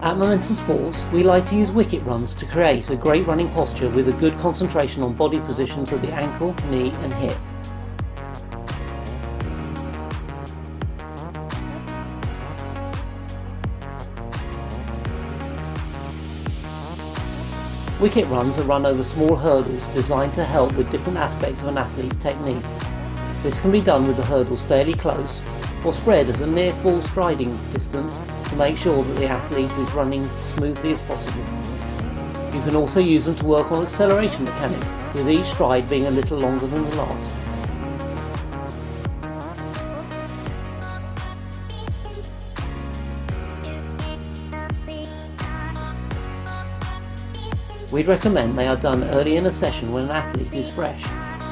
At Momentum Sports, we like to use wicket runs to create a great running posture with a good concentration on body positions of the ankle, knee and hip. Wicket runs are run over small hurdles designed to help with different aspects of an athlete's technique. This can be done with the hurdles fairly close or spread at a near full striding distance to make sure that the athlete is running smoothly as possible. You can also use them to work on acceleration mechanics, with each stride being a little longer than the last. We'd recommend they are done early in a session when an athlete is fresh,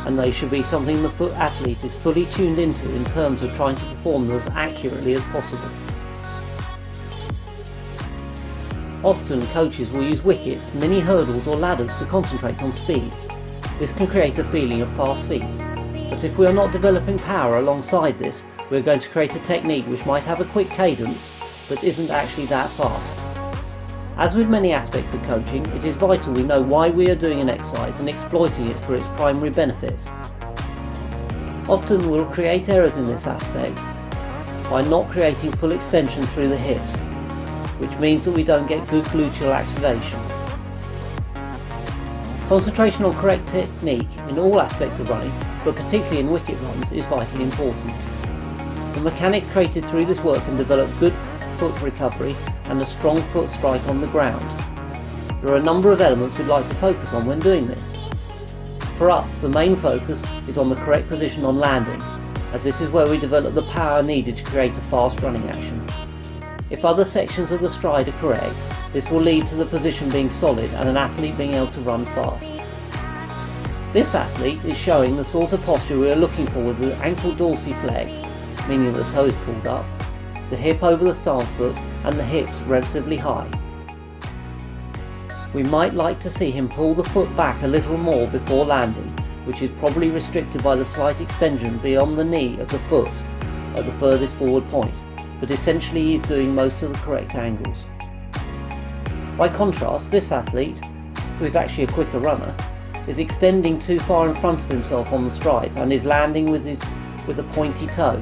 and they should be something the foot athlete is fully tuned into in terms of trying to perform them as accurately as possible. Often coaches will use wickets, mini hurdles or ladders to concentrate on speed. This can create a feeling of fast feet, but if we are not developing power alongside this, we are going to create a technique which might have a quick cadence but isn't actually that fast. As with many aspects of coaching, it is vital we know why we are doing an exercise and exploiting it for its primary benefits. Often we'll create errors in this aspect by not creating full extension through the hips, which means that we don't get good gluteal activation. Concentration on correct technique in all aspects of running, but particularly in wicket runs, is vitally important. The mechanics created through this work can develop good foot recovery and a strong foot strike on the ground. There are a number of elements we'd like to focus on when doing this. For us, the main focus is on the correct position on landing, as this is where we develop the power needed to create a fast running action. If other sections of the stride are correct, this will lead to the position being solid and an athlete being able to run fast. This athlete is showing the sort of posture we are looking for with the ankle dorsi flexed, meaning the toes pulled up, the hip over the stance foot and the hips relatively high. We might like to see him pull the foot back a little more before landing, which is probably restricted by the slight extension beyond the knee of the foot at the furthest forward point, but essentially he is doing most of the correct angles. By contrast, this athlete, who is actually a quicker runner, is extending too far in front of himself on the strides and is landing with a pointy toe.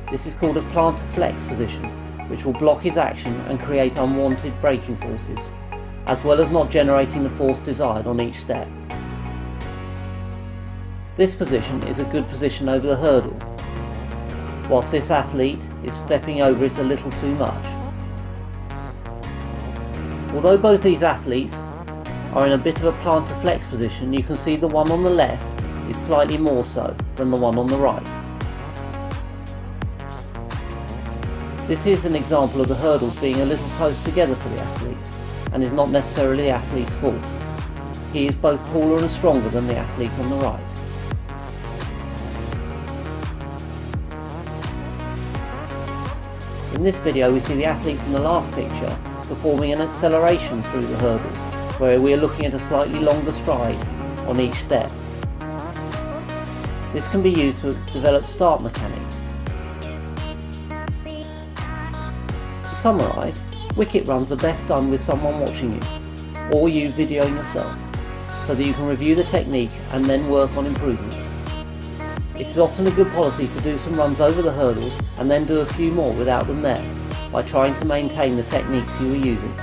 This is called a plantar flex position, which will block his action and create unwanted braking forces, as well as not generating the force desired on each step. This position is a good position over the hurdle, whilst this athlete is stepping over it a little too much. Although both these athletes are in a bit of a plantar flex position, you can see the one on the left is slightly more so than the one on the right. This is an example of the hurdles being a little close together for the athlete, and is not necessarily the athlete's fault. He is both taller and stronger than the athlete on the right. In this video we see the athlete from the last picture performing an acceleration through the hurdles, where we are looking at a slightly longer stride on each step. This can be used to develop start mechanics. To summarise, wicket runs are best done with someone watching you, or you videoing yourself, so that you can review the technique and then work on improvements. It is often a good policy to do some runs over the hurdles and then do a few more without them there, by trying to maintain the techniques you are using.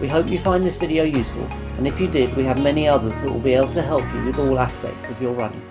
We hope you find this video useful, and if you did, we have many others that will be able to help you with all aspects of your running.